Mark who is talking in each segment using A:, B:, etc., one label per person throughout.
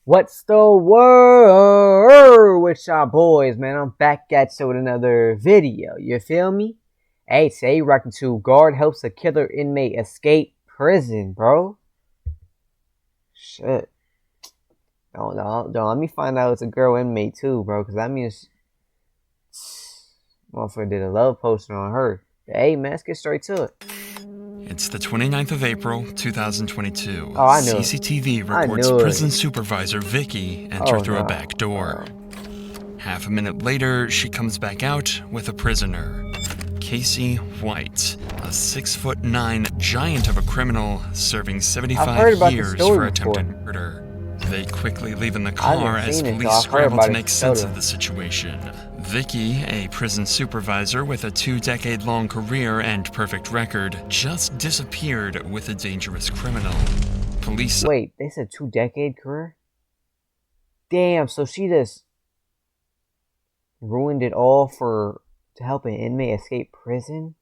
A: What's the word with y'all boys, man? I'm back at you with another video. You feel me? Hey, today rocking to guard helps a killer inmate escape prison, bro. Shit. Don't let me find out it's a girl inmate too, bro, because that means motherfucker did a love poster on her. Hey, man, let's get straight to it.
B: It's the 29th of April, 2022.
A: Oh, I knew it.
B: CCTV records prison supervisor Vicky enter through a back door. Half a minute later, she comes back out with a prisoner. Casey White, a 6'9" giant of a criminal serving 75 years for attempted murder. They quickly leave in the car as police scramble to make sense of the situation. Vicky, a prison supervisor with a 2-decade-long career and perfect record, just disappeared with a dangerous criminal. Police—
A: Wait, they said 2-decade career? Damn, so she just ruined it all to help an inmate escape prison?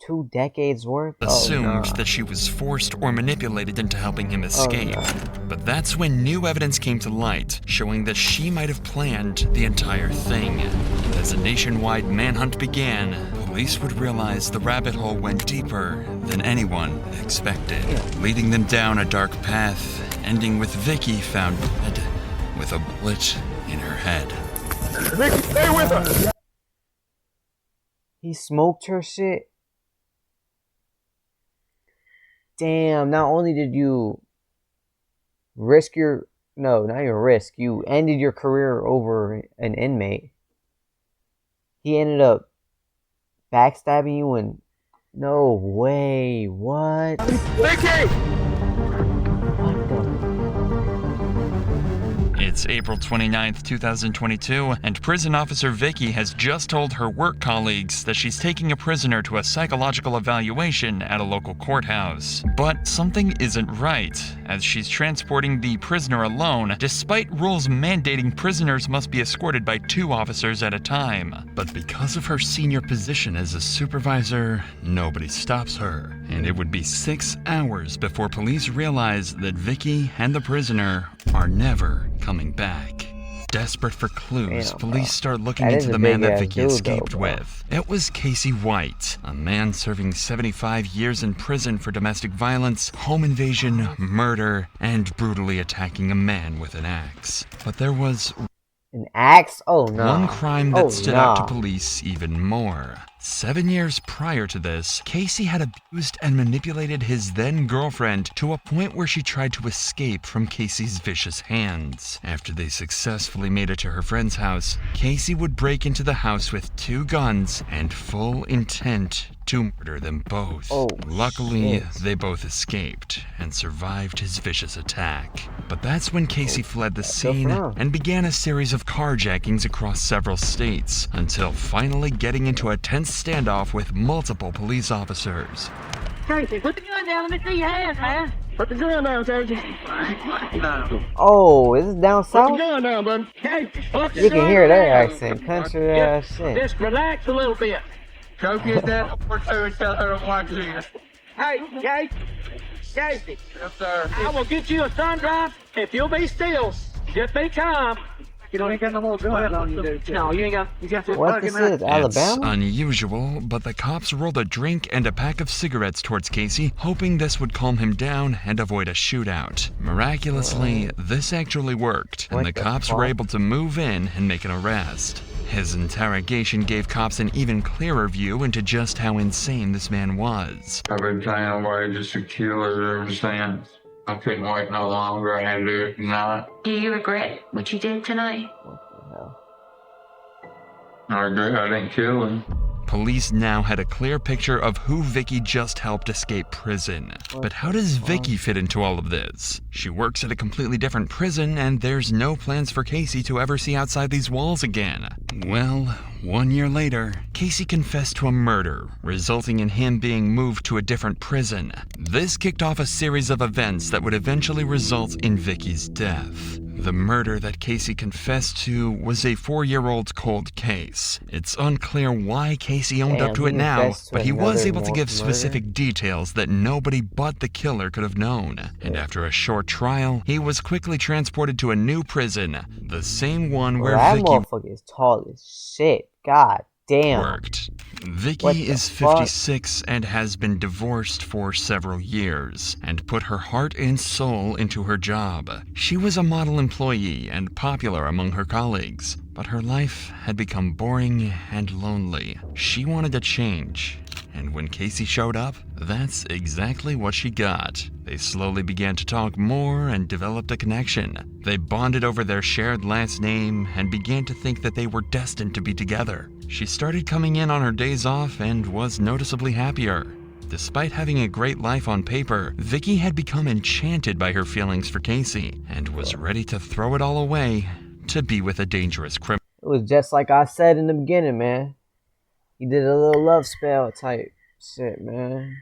A: 2 decades worth?
B: Assumed that she was forced or manipulated into helping him escape. But that's when new evidence came to light, showing that she might have planned the entire thing. As a nationwide manhunt began, police would realize the rabbit hole went deeper than anyone expected, leading them down a dark path, ending with Vicky found dead with a bullet in her head.
C: Vicky, stay with us!
A: He smoked her shit? Damn, not only did you risk your... No, not your risk. You ended your career over an inmate. He ended up backstabbing you and... No way. What?
C: Vicky!
A: What the...
B: It's April 29th, 2022, and prison officer Vicky has just told her work colleagues that she's taking a prisoner to a psychological evaluation at a local courthouse. But something isn't right, as she's transporting the prisoner alone, despite rules mandating prisoners must be escorted by 2 officers at a time. But because of her senior position as a supervisor, nobody stops her, and it would be 6 hours before police realize that Vicky and the prisoner are never coming back. Desperate for clues, police start looking into the man that Vicky escaped with. It was Casey White, a man serving 75 years in prison for domestic violence, home invasion, murder, and brutally attacking a man with an axe. But there was
A: an axe? Oh no.
B: One crime that stood out to police even more. 7 years prior to this, Casey had abused and manipulated his then-girlfriend to a point where she tried to escape from Casey's vicious hands. After they successfully made it to her friend's house, Casey would break into the house with 2 guns and full intent to murder them both. Luckily, they both escaped and survived his vicious attack. But that's when Casey fled the scene and began a series of carjackings across several states, until finally getting into a tense standoff with multiple police officers.
D: Casey, put the gun down. Let me see your hands, man. Put the gun down, Casey.
A: Oh, is this down south?
D: Put the gun down, bud. Casey,
A: you can hear their accent. Country ass shit.
D: Just relax a little bit.
C: Go get that over to and tell her to watch this.
D: Hey, Casey.
C: Yes, sir.
D: I will get you a sundrop if you'll be still. Just be calm. You ain't got no more gun on you, dude. No, you ain't got. You got to.
A: What this is? Alabama?
B: It's unusual, but the cops rolled a drink and a pack of cigarettes towards Casey, hoping this would calm him down and avoid a shootout. Miraculously, this actually worked, and the cops were able to move in and make an arrest. His interrogation gave cops an even clearer view into just how insane this man was.
C: I've been trying to wait just a killer ever since. I couldn't wait no longer. I had to do it tonight.
E: Do you regret what you did tonight?
A: What the hell?
C: I regret I didn't kill him.
B: Police now had a clear picture of who Vicky just helped escape prison. But how does Vicky fit into all of this? She works at a completely different prison, and there's no plans for Casey to ever see outside these walls again. Well, 1 year later, Casey confessed to a murder, resulting in him being moved to a different prison. This kicked off a series of events that would eventually result in Vicky's death. The murder that Casey confessed to was a 4-year-old cold case. It's unclear why Casey owned up to
A: He
B: it now,
A: confessed to
B: but he was
A: another
B: able to give
A: murder?
B: specific details that nobody but the killer could have known. And after a short trial, he was quickly transported to a new prison, the same one
A: Bro,
B: where
A: that
B: Vicky
A: motherfucker is tall as shit. God damn.
B: worked.
A: What
B: Vicky
A: the
B: is
A: fuck?
B: 56 and has been divorced for several years and put her heart and soul into her job. She was a model employee and popular among her colleagues, but her life had become boring and lonely. She wanted to change. And when Casey showed up, that's exactly what she got. They slowly began to talk more and developed a connection. They bonded over their shared last name and began to think that they were destined to be together. She started coming in on her days off and was noticeably happier. Despite having a great life on paper, Vicky had become enchanted by her feelings for Casey and was ready to throw it all away to be with a dangerous criminal.
A: It was just like I said in the beginning, man. He did a little love spell type shit, man.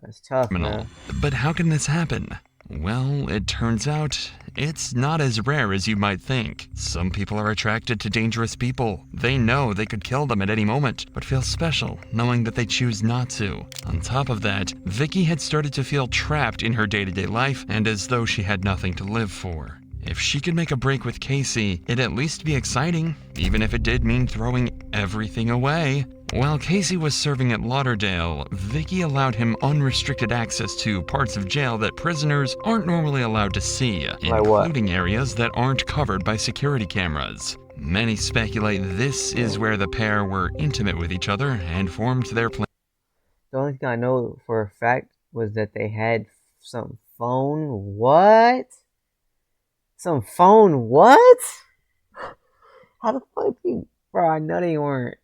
A: That's tough, man.
B: But how can this happen? Well, it turns out it's not as rare as you might think. Some people are attracted to dangerous people. They know they could kill them at any moment, but feel special knowing that they choose not to. On top of that, Vicky had started to feel trapped in her day-to-day life and as though she had nothing to live for. If she could make a break with Casey, it'd at least be exciting, even if it did mean throwing everything away. While Casey was serving at Lauderdale, Vicky allowed him unrestricted access to parts of jail that prisoners aren't normally allowed to see, including areas that aren't covered by security cameras. Many speculate this is where the pair were intimate with each other and formed their plan.
A: The only thing I know for a fact was that they had some phone. What? Some phone? What? How the fuck you... Bro, I know they weren't.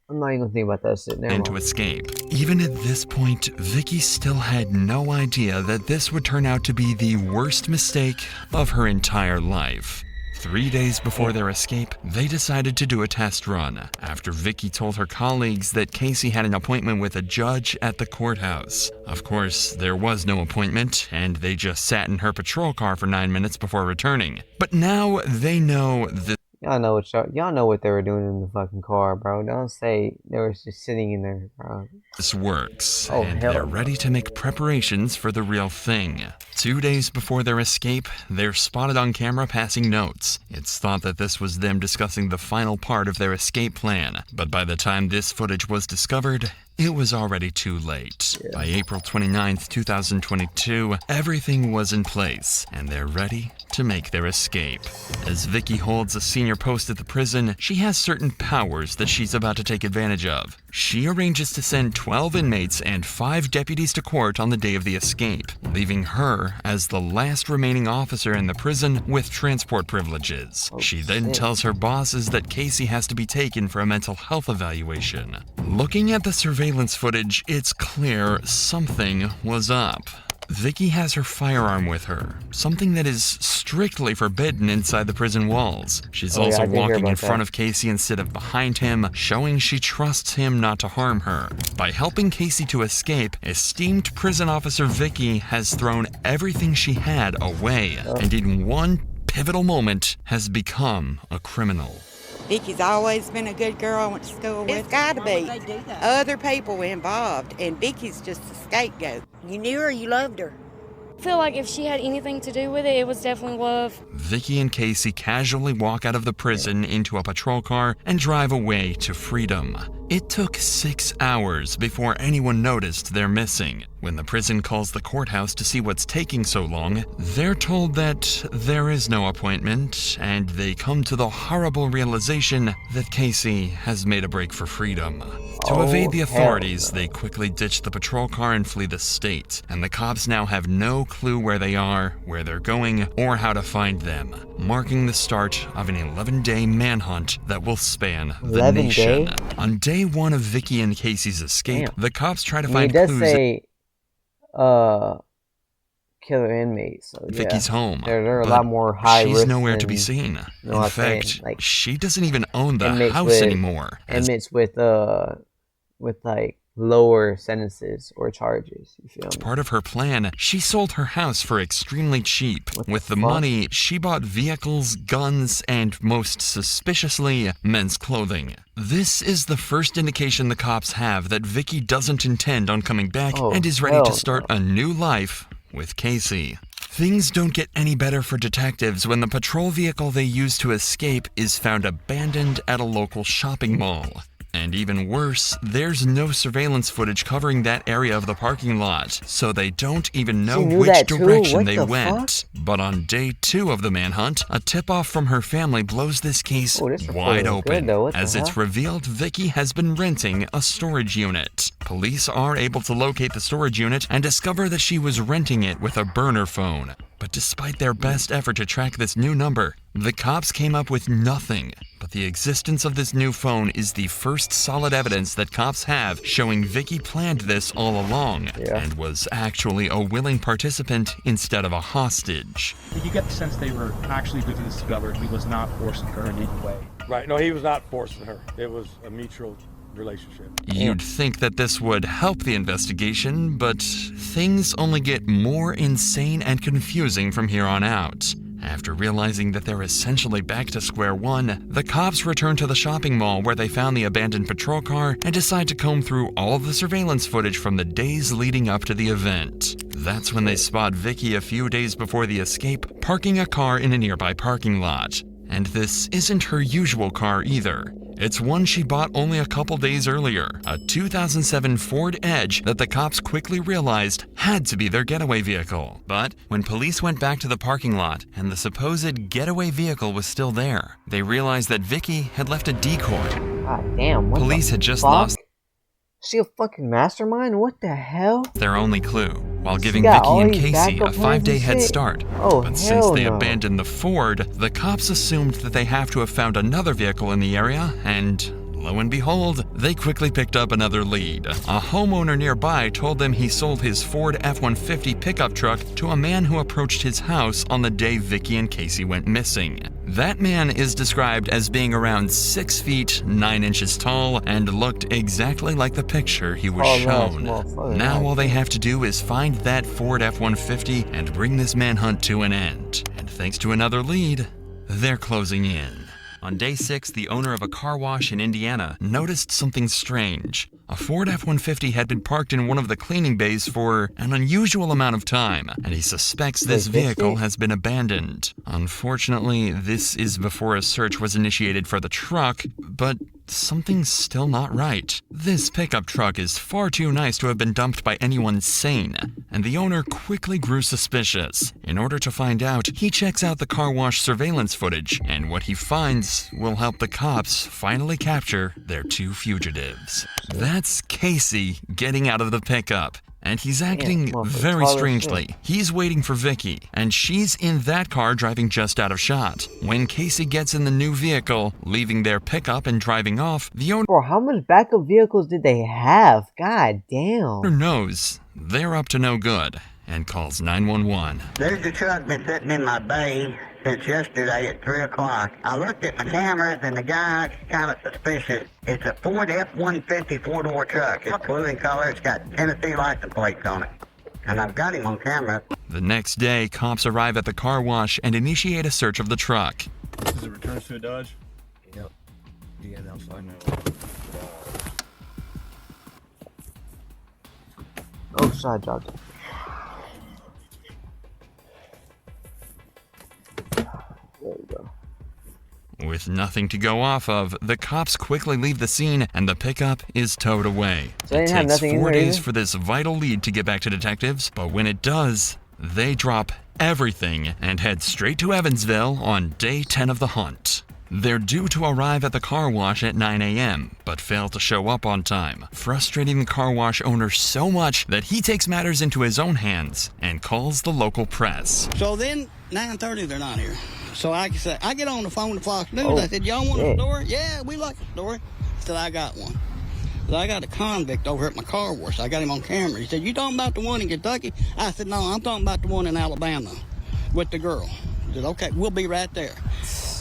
A: I'm not even gonna think about that shit now.
B: To escape. Even at this point, Vicky still had no idea that this would turn out to be the worst mistake of her entire life. 3 days before their escape, they decided to do a test run after Vicky told her colleagues that Casey had an appointment with a judge at the courthouse. Of course, there was no appointment, and they just sat in her patrol car for 9 minutes before returning. But now they know that
A: y'all know what they were doing in the fucking car, bro. Don't say they were just sitting in there, bro.
B: this works,
A: Oh,
B: and
A: hell
B: they're
A: no.
B: ready to make preparations for the real thing. 2 days before their escape, they're spotted on camera passing notes. It's thought that this was them discussing the final part of their escape plan, but by the time this footage was discovered, it was already too late. By April 29th, 2022, everything was in place, and they're ready to make their escape. As Vicky holds a senior post at the prison, she has certain powers that she's about to take advantage of. She arranges to send 12 inmates and 5 deputies to court on the day of the escape, leaving her as the last remaining officer in the prison with transport privileges. She then tells her bosses that Casey has to be taken for a mental health evaluation. Looking at the surveillance footage, it's clear something was up. Vicky has her firearm with her, something that is strictly forbidden inside the prison walls. She's also walking in front of Casey instead of behind him, showing she trusts him not to harm her. By helping Casey to escape, esteemed prison officer Vicky has thrown everything she had away, and in one pivotal moment has become a criminal.
F: Vicky's always been a good girl I went to school with. It's got to be other people involved, and Vicky's just a scapegoat. You knew her, you loved her.
G: I feel like if she had anything to do with it, it was definitely love.
B: Vicky and Casey casually walk out of the prison into a patrol car and drive away to freedom. It took 6 hours before anyone noticed they're missing. When the prison calls the courthouse to see what's taking so long, they're told that there is no appointment, and they come to the horrible realization that Casey has made a break for freedom. To evade the authorities, they quickly ditch the patrol car and flee the state, and the cops now have no clue where they are, where they're going, or how to find them, marking the start of an 11-day manhunt that will span the nation. On day 1 of Vicky and Casey's escape, the cops try to find clues.
A: It does say, killer inmates. So,
B: Vicky's home.
A: They're a lot more high risk.
B: She's nowhere to be seen. In fact, she doesn't even own the house anymore.
A: Inmates with like lower sentences or charges. You feel
B: As
A: me?
B: part of her plan, she sold her house for extremely cheap. With the
A: fuck?
B: money, she bought vehicles, guns, and most suspiciously, men's clothing. This is the first indication the cops have that Vicky doesn't intend on coming back and is ready to start a new life with Casey. Things don't get any better for detectives when the patrol vehicle they used to escape is found abandoned at a local shopping mall. And even worse, there's no surveillance footage covering that area of the parking lot, so they don't even know which direction they went. But on day 2 of the manhunt, a tip-off from her family blows this case wide open, as it's revealed Vicky has been renting a storage unit. Police are able to locate the storage unit and discover that she was renting it with a burner phone. But despite their best effort to track this new number, the cops came up with nothing. But the existence of this new phone is the first solid evidence that cops have showing Vicky planned this all along and was actually a willing participant instead of a hostage.
H: Did you get the sense they were actually doing this together? He was not forcing her in any way?
I: Right, no, he was not forcing her. It was a mutual relationship.
B: You'd think that this would help the investigation, but things only get more insane and confusing from here on out. After realizing that they're essentially back to square one, the cops return to the shopping mall where they found the abandoned patrol car and decide to comb through all of the surveillance footage from the days leading up to the event. That's when they spot Vicky a few days before the escape, parking a car in a nearby parking lot. And this isn't her usual car either. It's one she bought only a couple days earlier, a 2007 Ford Edge that the cops quickly realized had to be their getaway vehicle. But when police went back to the parking lot and the supposed getaway vehicle was still there, they realized that Vicky had left a decoy.
A: God damn, what
B: Police had just lost.
A: Is she a fucking mastermind? What the hell?
B: Their only clue, while giving Vicky and Casey a 5-day head start.
A: Oh,
B: but since they
A: no.
B: abandoned the Ford, the cops assumed that they have to have found another vehicle in the area, and lo and behold, they quickly picked up another lead. A homeowner nearby told them he sold his Ford F-150 pickup truck to a man who approached his house on the day Vicky and Casey went missing. That man is described as being around 6 feet 9 inches tall and looked exactly like the picture he was shown. Now all they have to do is find that Ford F-150 and bring this manhunt to an end. And thanks to another lead, they're closing in. On day 6, the owner of a car wash in Indiana noticed something strange. A Ford F-150 had been parked in one of the cleaning bays for an unusual amount of time, and he suspects this vehicle has been abandoned. Unfortunately, this is before a search was initiated for the truck, but something's still not right. This pickup truck is far too nice to have been dumped by anyone sane, and the owner quickly grew suspicious. In order to find out, he checks out the car wash surveillance footage, and what he finds will help the cops finally capture their 2 fugitives. That's Casey getting out of the pickup. And he's acting very strangely. He's waiting for Vicky, and she's in that car driving just out of shot. When Casey gets in the new vehicle, leaving their pickup and driving off, the owner...
A: Bro, how much backup vehicles did they have? God damn.
B: ...knows they're up to no good and calls 911.
J: There's a truck been sitting in my bay since yesterday at 3 o'clock. I looked at my cameras and the guy's kind of suspicious. It's a Ford F-150 four-door truck. It's blue in color. It's got Tennessee license plates on it. And I've got him on camera.
B: The next day, cops arrive at the car wash and initiate a search of the truck.
H: Does it return to a Dodge?
I: Yep. Yeah, that's fine now.
A: Oh, side job. There we go.
B: With nothing to go off of, the cops quickly leave the scene and the pickup is towed away.
A: So they
B: it
A: didn't have
B: takes
A: nothing in
B: 4
A: there
B: days
A: either?
B: for this vital lead to get back to detectives, but when it does, they drop everything and head straight to Evansville on day 10 of the hunt. They're due to arrive at the car wash at 9 a.m., but fail to show up on time, frustrating the car wash owner so much that he takes matters into his own hands and calls the local press.
K: So then, 9:30, they're not here. So I get on the phone to Fox News.
A: Oh,
K: I said, y'all want a story? Yeah, we like a story. I said, I got one. So I got a convict over at my car wash. I got him on camera. He said, you talking about the one in Kentucky? I said, no, I'm talking about the one in Alabama with the girl. He said, okay, we'll be right there.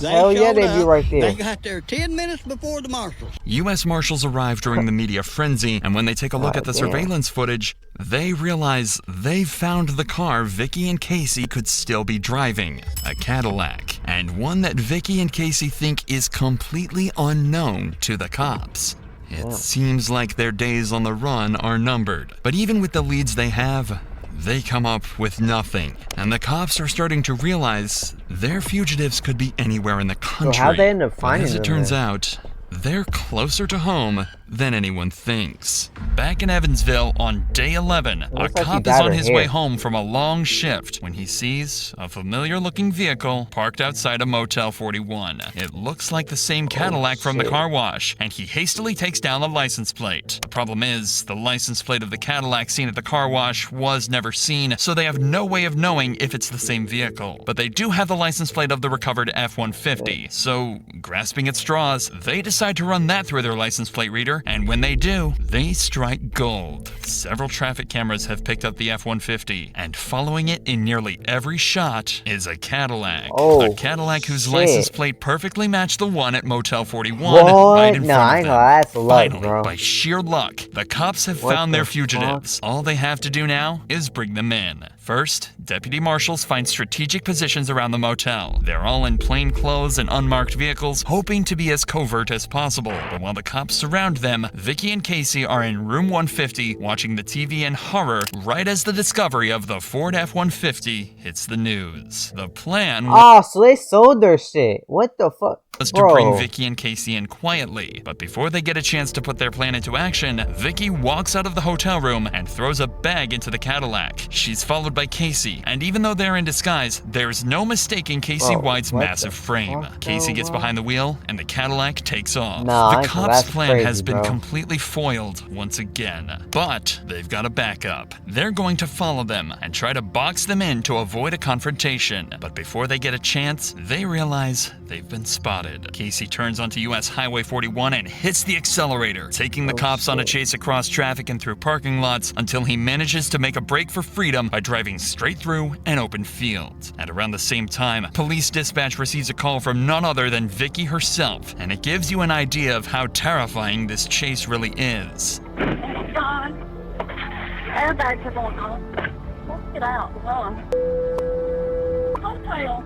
A: Hell yeah, they'd be right there.
K: They got there 10 minutes before the marshals.
B: U.S. Marshals arrive during the media frenzy, and when they take a look at the surveillance footage, they realize they've found the car Vicky and Casey could still be driving, a Cadillac, and one that Vicky and Casey think is completely unknown to the cops. It seems like their days on the run are numbered, but even with the leads they have, they come up with nothing, and the cops are starting to realize their fugitives could be anywhere in the country.
A: So how'd they end up finding
B: but as it
A: them
B: turns
A: then?
B: out, they're closer to home than anyone thinks. Back in Evansville on day 11, a
A: looks like
B: cop
A: he
B: is
A: dyed
B: on
A: her
B: his
A: hair.
B: way home from a long shift when he sees a familiar-looking vehicle parked outside a Motel 41. It looks like the same Cadillac from the car wash, and he hastily takes down the license plate. The problem is, the license plate of the Cadillac seen at the car wash was never seen, so they have no way of knowing if it's the same vehicle. But they do have the license plate of the recovered F-150, so grasping at straws, they decide to run that through their license plate reader, and when they do, they strike gold. Several traffic cameras have picked up the F-150, and following it in nearly every shot is a Cadillac. A Cadillac whose license plate perfectly matched the one at Motel 41 right in
A: No,
B: front
A: I
B: of
A: ain't
B: them.
A: gonna lie, that's luck,
B: Finally,
A: bro.
B: by sheer luck, the cops have
A: What
B: found
A: the
B: their fugitives. All they have to do now is bring them in. First, deputy marshals find strategic positions around the motel. They're all in plain clothes and unmarked vehicles, hoping to be as covert as possible. But while the cops surround them, Vicky and Casey are in room 150 watching the TV in horror right as the discovery of the Ford F-150 hits the news. The plan
A: Oh, so they sold their shit. What the fuck?
B: was to bring Vicky and Casey in quietly, but before they get a chance to put their plan into action, Vicky walks out of the hotel room and throws a bag into the Cadillac. She's followed by Casey, and even though they're in disguise, there's no mistaking Casey White's massive frame. Casey gets behind the wheel, and the Cadillac takes off.
A: Nah,
B: the cops'
A: that's
B: plan
A: crazy,
B: has been
A: bro.
B: completely foiled once again, but they've got a backup. They're going to follow them and try to box them in to avoid a confrontation, but before they get a chance, they realize they've been spotted. Casey turns onto US Highway 41 and hits the accelerator, taking the cops on a chase across traffic and through parking lots until he manages to make a break for freedom by driving straight through an open field. At around the same time, police dispatch receives a call from none other than Vicky herself, and it gives you an idea of how terrifying this chase really is.
L: God. Airbags are going off. Let's get out. Run. Hotel.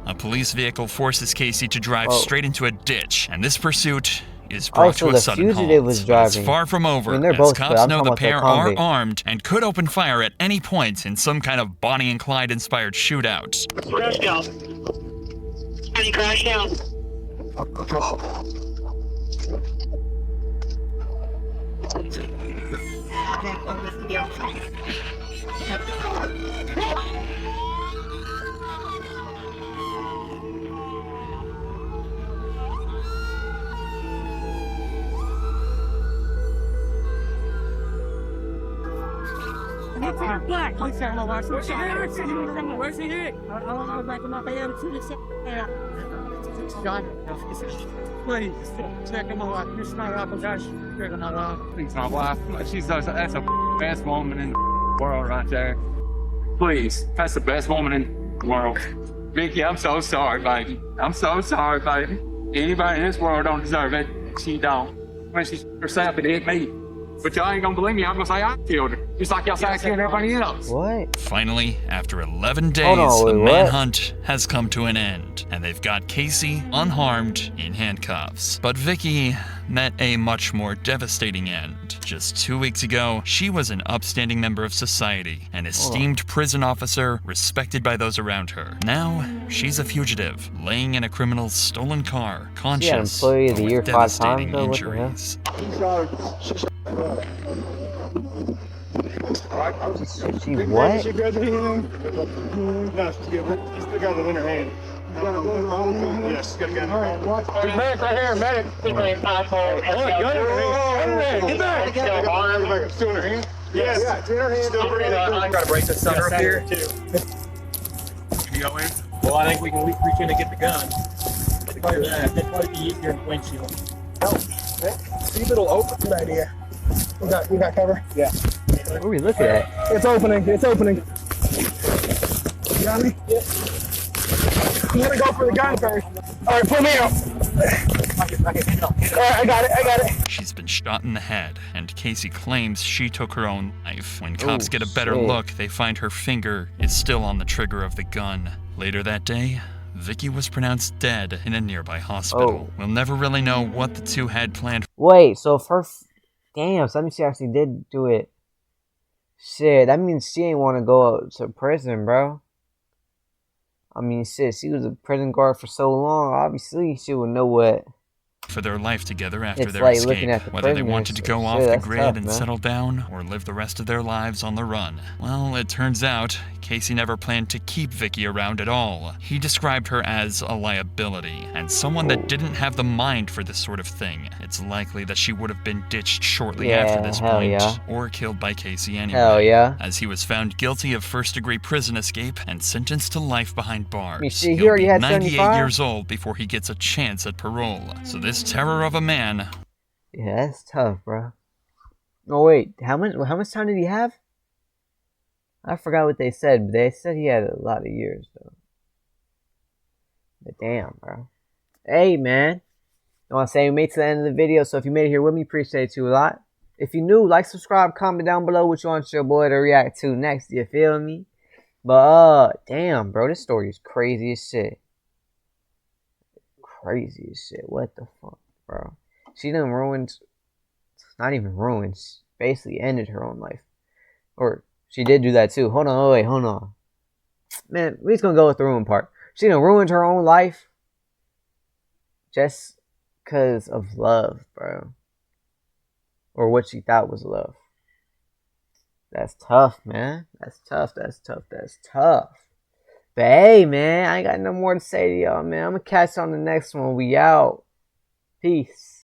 B: A police vehicle forces Casey to drive straight into a ditch, and this pursuit is
A: Oh,
B: brought
A: so
B: to a
A: the
B: sudden halt.
A: fugitive was
B: But it's
A: driving.
B: far from over,
A: I mean, they're
B: as
A: both,
B: cops
A: I'm
B: know
A: talking
B: the
A: about the
B: pair are
A: convict.
B: armed and could open fire at any point in some kind of Bonnie and Clyde-inspired shootout.
L: Crash out. Any crash out?
D: Black. Where's he hit? I don't know, back in my bed. John, please check him out. It's not up, guys.
H: It's my wife. That's a best woman in the world right there. Please, that's the best woman in the world. Vicky, I'm so sorry, baby. I'm so sorry, baby. Anybody in this world don't deserve it. She don't. When she herself, it hit me. But y'all ain't gonna believe me. I'm gonna say I killed her. Just like y'all say I killed everybody else.
A: What?
B: Finally, after 11 days,
A: Hold on,
B: the
A: wait, what?
B: manhunt has come to an end, and they've got Casey unharmed in handcuffs. But Vicky met a much more devastating end. Just 2 weeks ago, she was an upstanding member of society, an esteemed prison officer respected by those around her. Now, she's a fugitive, laying in a criminal's stolen car, conscious,
A: Employee of the
B: but
A: Year
B: with
A: 5 times,
B: devastating
A: though? What the hell?
B: injuries.
A: She what?
M: She grabbed her hand. No, she's good. She's still got it in her hand. Yes, she's got a gun in her hand. Medic right here, medic. Get back. Still in her hand? Yes. Yeah, it's in her hand. Still breathing. I gotta break this center up here.
H: You go in?
D: Well, I think we can reach in and get the gun. That'd probably be easier in the windshield.
M: See if it'll open. Good idea. We got cover? Yeah.
A: What are we looking at?
M: It's opening. It's opening. You got me? Yeah. I'm gonna go for the gun first. All right, pull me out. All right, I got it.
B: She's been shot in the head, and Casey claims she took her own life. When cops
A: Oh,
B: get a better
A: shit.
B: look, they find her finger is still on the trigger of the gun. Later that day, Vicky was pronounced dead in a nearby hospital. We'll never really know what the two had planned.
A: Wait, so if her... Damn, so that means she actually did do it. Shit, that means she ain't want to go to prison, bro. I mean, shit, she was a prison guard for so long. Obviously, she would know what...
B: for their life together after
A: It's
B: their
A: like
B: escape,
A: looking at the
B: whether they
A: prisoners.
B: wanted to go
A: Shit,
B: off the
A: that's
B: grid
A: tough,
B: and
A: man.
B: settle down or live the rest of their lives on the run. Well, it turns out Casey never planned to keep Vicky around at all. He described her as a liability and someone that didn't have the mind for this sort of thing. It's likely that she would have been ditched shortly after this
A: hell
B: point,
A: yeah.
B: or killed by Casey anyway.
A: Hell yeah.
B: As he was found guilty of first-degree prison escape and sentenced to life behind bars.
A: I mean, shit, he
B: He'll
A: already
B: be
A: had
B: 98
A: 75?
B: years old before he gets a chance at parole. So this terror of a man.
A: Yeah, that's tough, bro. Oh wait, how much time did he have? I forgot what they said, but they said he had a lot of years though. But damn, bro. Hey, man. I want to say we made it to the end of the video, so if you made it here with me, appreciate you a lot. If you're new, like, subscribe, comment down below what you want your boy to react to next. You feel me? But damn, bro, this story is crazy as shit. Crazy as shit. What the fuck, bro? She done ruined, not even ruined, she basically ended her own life. Or she did do that too. Hold on, wait, hold on. Man, we're just gonna go with the ruin part. She done ruined her own life just because of love, bro. Or what she thought was love. That's tough, man. That's tough. But hey, man, I ain't got no more to say to y'all, man. I'm gonna catch you on the next one. We out. Peace.